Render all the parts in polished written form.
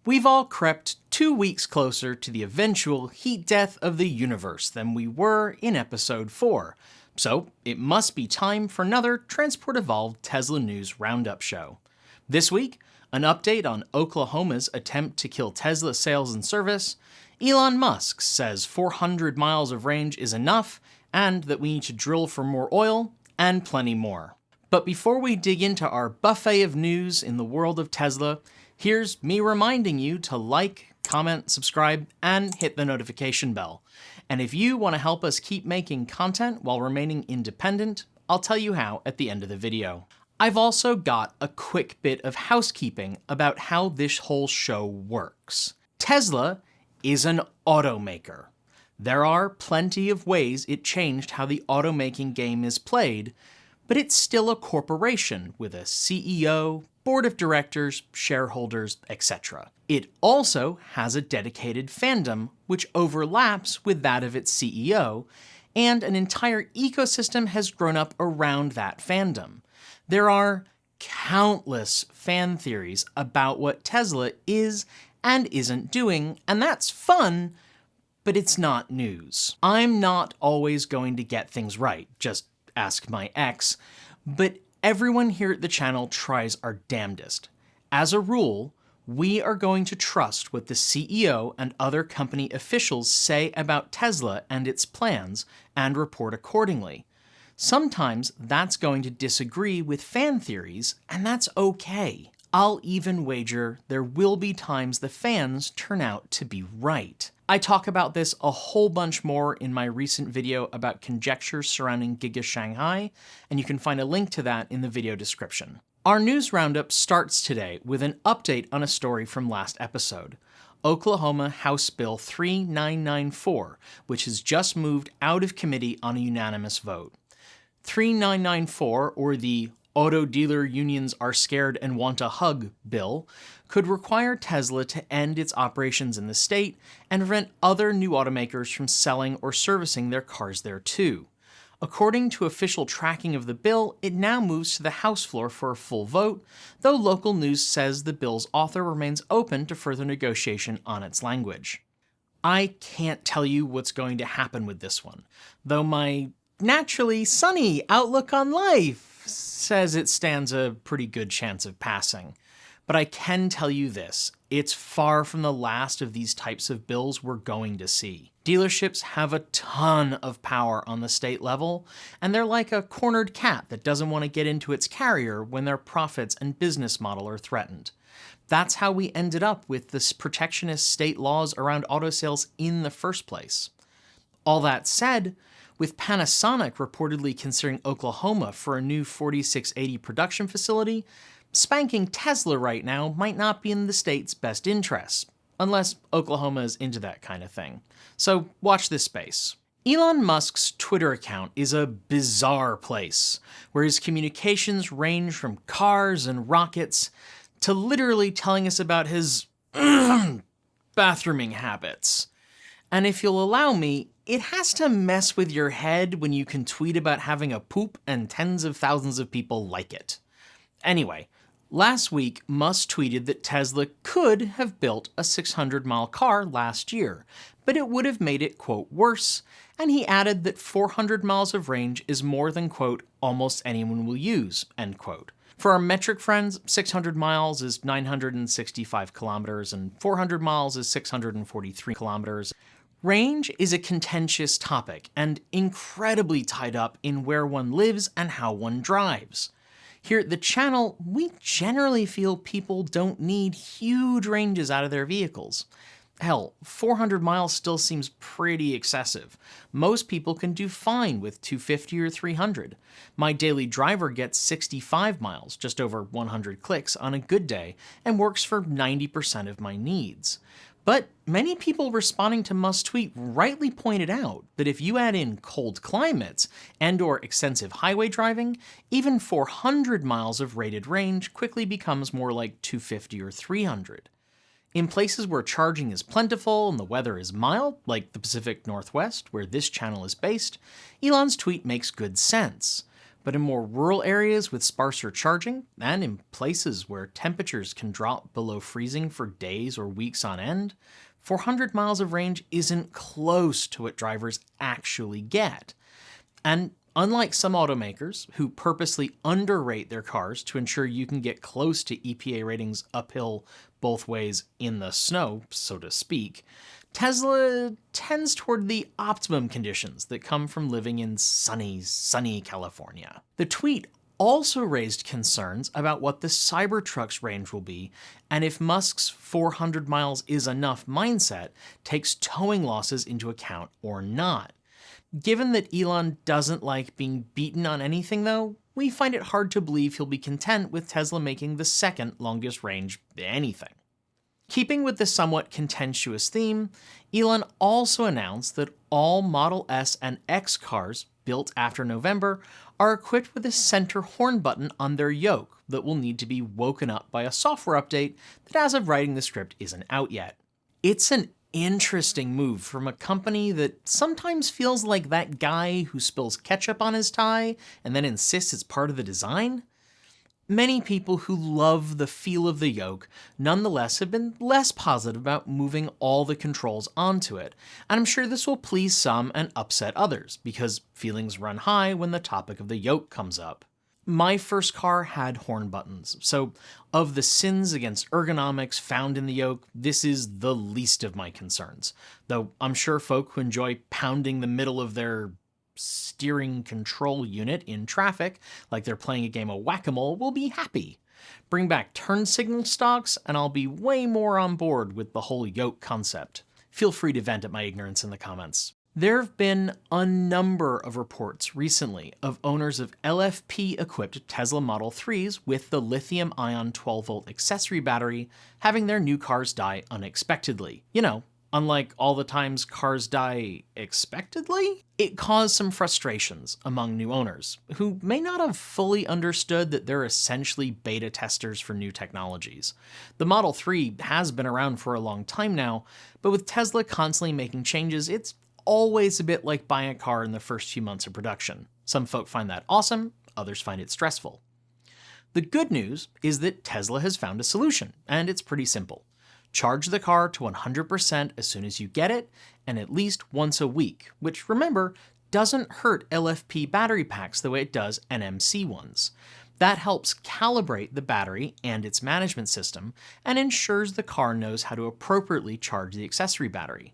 We've all crept 2 weeks closer to the eventual heat death of the universe than we were in episode 4, so it must be time for another Transport Evolved Tesla News Roundup Show. This week, an update on Oklahoma's attempt to kill Tesla sales and service, Elon Musk says 400 miles of range is enough, and that we need to drill for more oil, and plenty more. But before we dig into our buffet of news in the world of Tesla, here's me reminding you to like, comment, subscribe, and hit the notification bell. And if you want to help us keep making content while remaining independent, I'll tell you how at the end of the video. I've also got a quick bit of housekeeping about how this whole show works. Tesla is an automaker. There are plenty of ways it changed how the automaking game is played, but it's still a corporation with a CEO, board of directors, shareholders, etc. It also has a dedicated fandom, which overlaps with that of its CEO, and an entire ecosystem has grown up around that fandom. There are countless fan theories about what Tesla is and isn't doing, and that's fun, but it's not news. I'm not always going to get things right, just ask my ex, but everyone here at the channel tries our damnedest. As a rule, we are going to trust what the CEO and other company officials say about Tesla and its plans and report accordingly. Sometimes that's going to disagree with fan theories, and that's okay. I'll even wager there will be times the fans turn out to be right. I talk about this a whole bunch more in my recent video about conjectures surrounding Giga Shanghai, and you can find a link to that in the video description. Our news roundup starts today with an update on a story from last episode. Oklahoma House Bill 3994, which has just moved out of committee on a unanimous vote. 3994, or the Auto Dealer Unions Are Scared and Want a Hug bill, could require Tesla to end its operations in the state and prevent other new automakers from selling or servicing their cars there too. According to official tracking of the bill, it now moves to the House floor for a full vote, though local news says the bill's author remains open to further negotiation on its language. I can't tell you what's going to happen with this one, though my naturally sunny outlook on life says it stands a pretty good chance of passing. But I can tell you this, it's far from the last of these types of bills we're going to see. Dealerships have a ton of power on the state level, and they're like a cornered cat that doesn't want to get into its carrier when their profits and business model are threatened. That's how we ended up with this protectionist state laws around auto sales in the first place. All that said, with Panasonic reportedly considering Oklahoma for a new 4680 production facility, spanking Tesla right now might not be in the state's best interests, unless Oklahoma is into that kind of thing. So watch this space. Elon Musk's Twitter account is a bizarre place, where his communications range from cars and rockets to literally telling us about his bathrooming habits. And if you'll allow me, it has to mess with your head when you can tweet about having a poop and tens of thousands of people like it. Anyway, last week, Musk tweeted that Tesla could have built a 600-mile car last year, but it would have made it, quote, worse, and he added that 400 miles of range is more than, quote, almost anyone will use, end quote. For our metric friends, 600 miles is 965 kilometers, and 400 miles is 643 kilometers. Range is a contentious topic and incredibly tied up in where one lives and how one drives. Here at the channel, we generally feel people don't need huge ranges out of their vehicles. Hell, 400 miles still seems pretty excessive. Most people can do fine with 250 or 300. My daily driver gets 65 miles, just over 100 clicks, on a good day, and works for 90% of my needs. But many people responding to Musk's tweet rightly pointed out that if you add in cold climates and/or extensive highway driving, even 400 miles of rated range quickly becomes more like 250 or 300. In places where charging is plentiful and the weather is mild, like the Pacific Northwest, where this channel is based, Elon's tweet makes good sense. But in more rural areas with sparser charging, and in places where temperatures can drop below freezing for days or weeks on end, 400 miles of range isn't close to what drivers actually get. And unlike some automakers who purposely underrate their cars to ensure you can get close to EPA ratings uphill both ways in the snow, so to speak, Tesla tends toward the optimum conditions that come from living in sunny California. The tweet also raised concerns about what the Cybertruck's range will be, and if Musk's 400 miles is enough mindset takes towing losses into account or not. Given that Elon doesn't like being beaten on anything though, we find it hard to believe he'll be content with Tesla making the second longest range anything. Keeping with the somewhat contentious theme, Elon also announced that all Model S and X cars built after November are equipped with a center horn button on their yoke that will need to be woken up by a software update that as of writing the script isn't out yet. It's an interesting move from a company that sometimes feels like that guy who spills ketchup on his tie and then insists it's part of the design. Many people who love the feel of the yoke nonetheless have been less positive about moving all the controls onto it, and I'm sure this will please some and upset others, because feelings run high when the topic of the yoke comes up. My first car had horn buttons, so of the sins against ergonomics found in the yoke, this is the least of my concerns, though I'm sure folk who enjoy pounding the middle of their steering control unit in traffic like they're playing a game of whack-a-mole will be happy. Bring back turn signal stocks and I'll be way more on board with the whole yoke concept. Feel free to vent at my ignorance in the comments. There have been a number of reports recently of owners of LFP-equipped Tesla Model 3s with the lithium-ion 12-volt accessory battery having their new cars die unexpectedly. You know, unlike all the times cars die expectedly? It caused some frustrations among new owners, who may not have fully understood that they're essentially beta testers for new technologies. The Model 3 has been around for a long time now, but with Tesla constantly making changes, it's always a bit like buying a car in the first few months of production. Some folk find that awesome, others find it stressful. The good news is that Tesla has found a solution, and it's pretty simple. Charge the car to 100% as soon as you get it, and at least once a week, which, remember, doesn't hurt LFP battery packs the way it does NMC ones. That helps calibrate the battery and its management system, and ensures the car knows how to appropriately charge the accessory battery.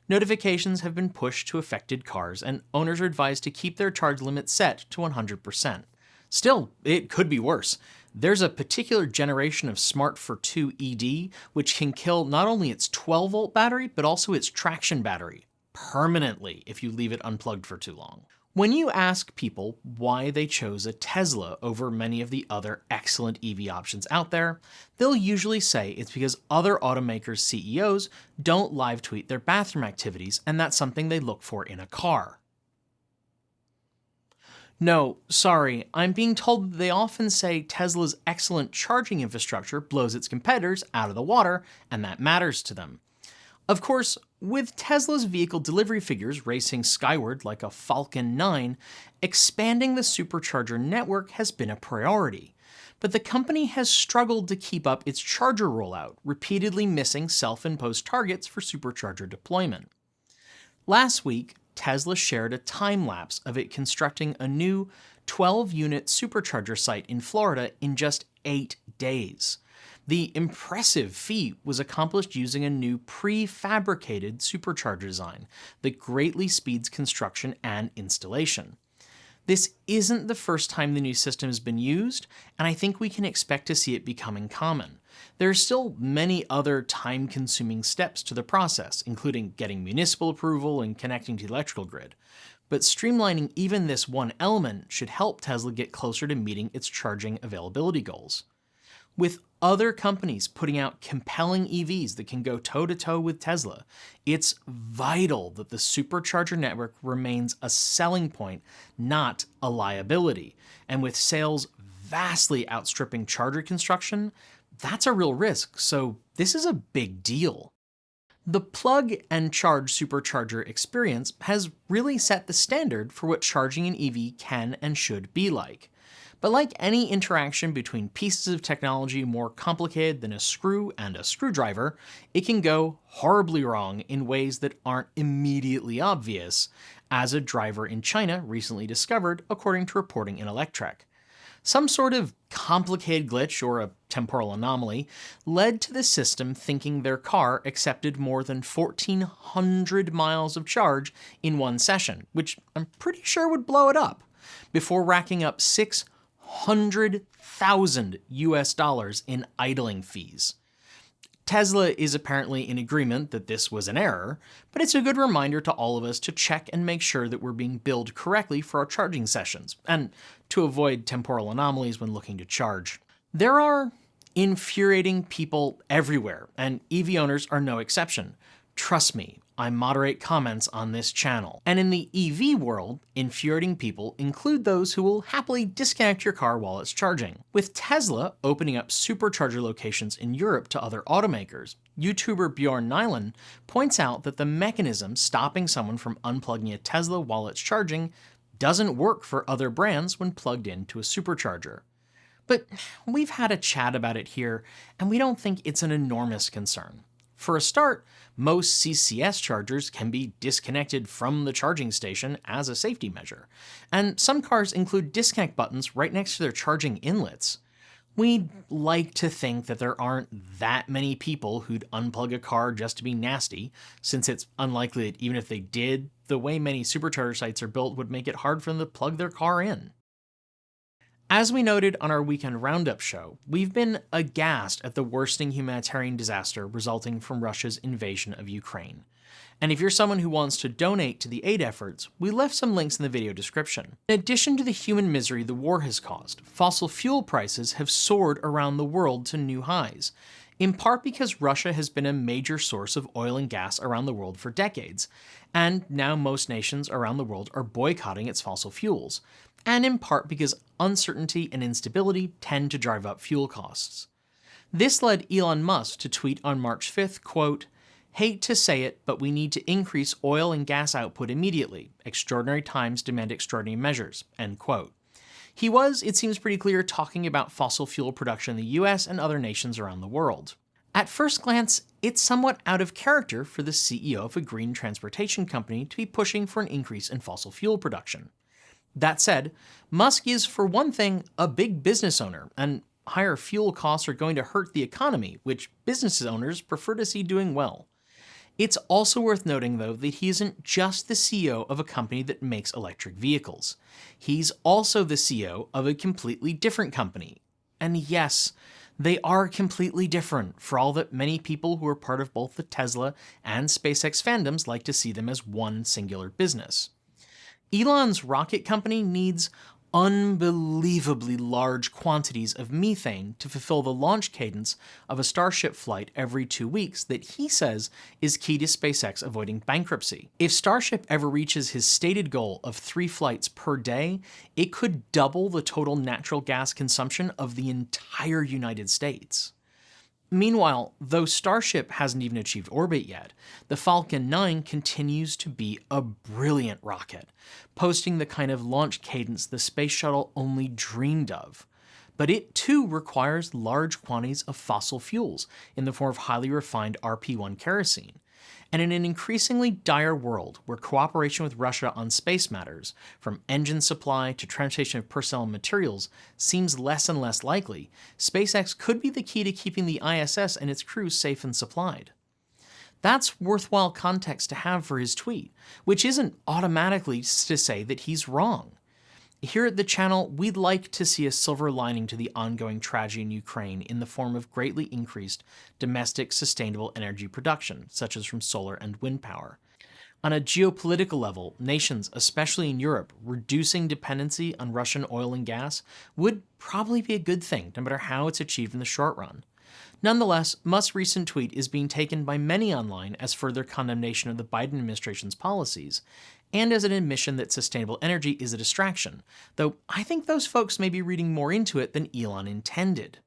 Notifications have been pushed to affected cars, and owners are advised to keep their charge limit set to 100%. Still, it could be worse. There's a particular generation of Smart for 2 ED which can kill not only its 12-volt battery, but also its traction battery, permanently if you leave it unplugged for too long. When you ask people why they chose a Tesla over many of the other excellent EV options out there, they'll usually say it's because other automakers' CEOs don't live tweet their bathroom activities, and that's something they look for in a car. No, sorry, I'm being told that they often say Tesla's excellent charging infrastructure blows its competitors out of the water, and that matters to them. Of course, with Tesla's vehicle delivery figures racing skyward like a Falcon 9, expanding the supercharger network has been a priority. But the company has struggled to keep up its charger rollout, repeatedly missing self-imposed targets for supercharger deployment. Last week, Tesla shared a time-lapse of it constructing a new 12-unit supercharger site in Florida in just 8 days. The impressive feat was accomplished using a new prefabricated supercharger design that greatly speeds construction and installation. This isn't the first time the new system has been used, and I think we can expect to see it becoming common. There are still many other time-consuming steps to the process, including getting municipal approval and connecting to the electrical grid. But streamlining even this one element should help Tesla get closer to meeting its charging availability goals. With other companies putting out compelling EVs that can go toe-to-toe with Tesla, it's vital that the supercharger network remains a selling point, not a liability. And with sales vastly outstripping charger construction, that's a real risk, so this is a big deal. The plug and charge supercharger experience has really set the standard for what charging an EV can and should be like. But like any interaction between pieces of technology more complicated than a screw and a screwdriver, it can go horribly wrong in ways that aren't immediately obvious, as a driver in China recently discovered, according to reporting in Electrek. Some sort of complicated glitch or a temporal anomaly led to the system thinking their car accepted more than 1,400 miles of charge in one session, which I'm pretty sure would blow it up, before racking up $600,000 in idling fees. Tesla is apparently in agreement that this was an error, but it's a good reminder to all of us to check and make sure that we're being billed correctly for our charging sessions, and to avoid temporal anomalies when looking to charge. There are infuriating people everywhere, and EV owners are no exception. Trust me, I moderate comments on this channel. And in the EV world, infuriating people include those who will happily disconnect your car while it's charging. With Tesla opening up supercharger locations in Europe to other automakers, YouTuber Bjorn Nyland points out that the mechanism stopping someone from unplugging a Tesla while it's charging doesn't work for other brands when plugged into a supercharger. But we've had a chat about it here, and we don't think it's an enormous concern. For a start, most CCS chargers can be disconnected from the charging station as a safety measure, and some cars include disconnect buttons right next to their charging inlets. We'd like to think that there aren't that many people who'd unplug a car just to be nasty, since it's unlikely that even if they did, the way many supercharger sites are built would make it hard for them to plug their car in. As we noted on our weekend roundup show, we've been aghast at the worsening humanitarian disaster resulting from Russia's invasion of Ukraine. And if you're someone who wants to donate to the aid efforts, we left some links in the video description. In addition to the human misery the war has caused, fossil fuel prices have soared around the world to new highs, in part because Russia has been a major source of oil and gas around the world for decades, and now most nations around the world are boycotting its fossil fuels, and in part because uncertainty and instability tend to drive up fuel costs. This led Elon Musk to tweet on March 5th, quote, "Hate to say it, but we need to increase oil and gas output immediately. Extraordinary times demand extraordinary measures," end quote. He was, it seems pretty clear, talking about fossil fuel production in the US and other nations around the world. At first glance, it's somewhat out of character for the CEO of a green transportation company to be pushing for an increase in fossil fuel production. That said, Musk is, for one thing, a big business owner, and higher fuel costs are going to hurt the economy, which business owners prefer to see doing well. It's also worth noting, though, that he isn't just the CEO of a company that makes electric vehicles. He's also the CEO of a completely different company. And yes, they are completely different, for all that many people who are part of both the Tesla and SpaceX fandoms like to see them as one singular business. Elon's rocket company needs unbelievably large quantities of methane to fulfill the launch cadence of a Starship flight every 2 weeks that he says is key to SpaceX avoiding bankruptcy. If Starship ever reaches his stated goal of 3 flights per day, it could double the total natural gas consumption of the entire United States. Meanwhile, though Starship hasn't even achieved orbit yet, the Falcon 9 continues to be a brilliant rocket, posting the kind of launch cadence the space shuttle only dreamed of. But it too requires large quantities of fossil fuels in the form of highly refined RP1 kerosene. And in an increasingly dire world where cooperation with Russia on space matters, from engine supply to transportation of personnel and materials, seems less and less likely, SpaceX could be the key to keeping the ISS and its crew safe and supplied. That's worthwhile context to have for his tweet, which isn't automatically to say that he's wrong. Here at the channel, we'd like to see a silver lining to the ongoing tragedy in Ukraine in the form of greatly increased domestic sustainable energy production, such as from solar and wind power. On a geopolitical level, nations, especially in Europe, reducing dependency on Russian oil and gas would probably be a good thing, no matter how it's achieved in the short run. Nonetheless, Musk's recent tweet is being taken by many online as further condemnation of the Biden administration's policies, and as an admission that sustainable energy is a distraction, though I think those folks may be reading more into it than Elon intended.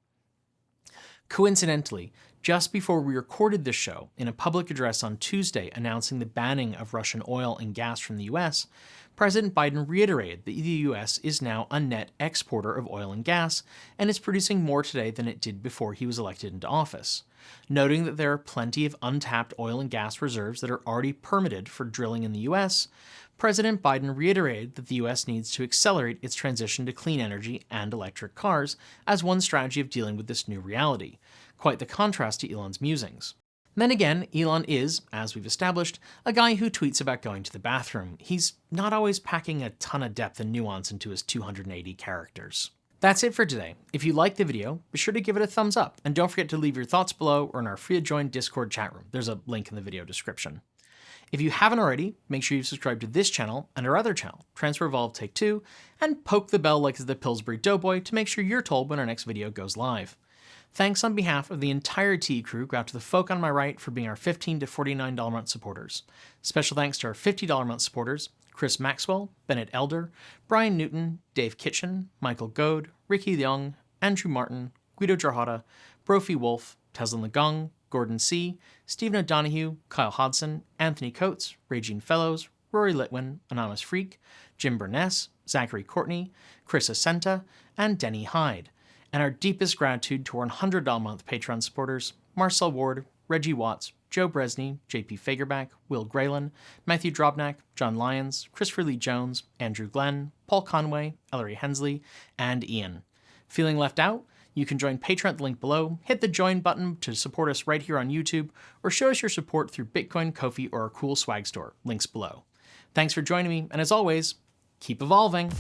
Coincidentally, Just before we recorded this show, in a public address on Tuesday announcing the banning of Russian oil and gas from the US, President Biden reiterated that the US is now a net exporter of oil and gas and is producing more today than it did before he was elected into office, noting that there are plenty of untapped oil and gas reserves that are already permitted for drilling in the US. President Biden reiterated that the US needs to accelerate its transition to clean energy and electric cars as one strategy of dealing with this new reality. Quite the contrast to Elon's musings. Then again, Elon is, as we've established, a guy who tweets about going to the bathroom. He's not always packing a ton of depth and nuance into his 280 characters. That's it for today. If you liked the video, be sure to give it a thumbs up, and don't forget to leave your thoughts below or in our free-to-join Discord chat room. There's a link in the video description. If you haven't already, make sure you subscribe to this channel and our other channel, Transfer Evolved Take 2, and poke the bell like the Pillsbury Doughboy to make sure you're told when our next video goes live. Thanks on behalf of the entire T crew go out to the folk on my right for being our $15 to $49 month supporters. Special thanks to our $50 month supporters, Chris Maxwell, Bennett Elder, Brian Newton, Dave Kitchen, Michael Goad, Ricky Leung, Andrew Martin, Guido Jarhata, Brophy Wolf, Tesla News, Gordon C., Stephen O'Donohue, Kyle Hodson, Anthony Coates, Regine Fellows, Rory Litwin, Anonymous Freak, Jim Burness, Zachary Courtney, Chris Ascenta, and Denny Hyde. And our deepest gratitude to our $100 month Patreon supporters, Marcel Ward, Reggie Watts, Joe Bresney, JP Fagerback, Will Graylin, Matthew Drobnak, John Lyons, Christopher Lee Jones, Andrew Glenn, Paul Conway, Ellery Hensley, and Ian. Feeling left out? You can join Patreon at the link below, hit the join button to support us right here on YouTube, or show us your support through Bitcoin, Ko-fi, or our cool swag store, links below. Thanks for joining me, and as always, keep evolving!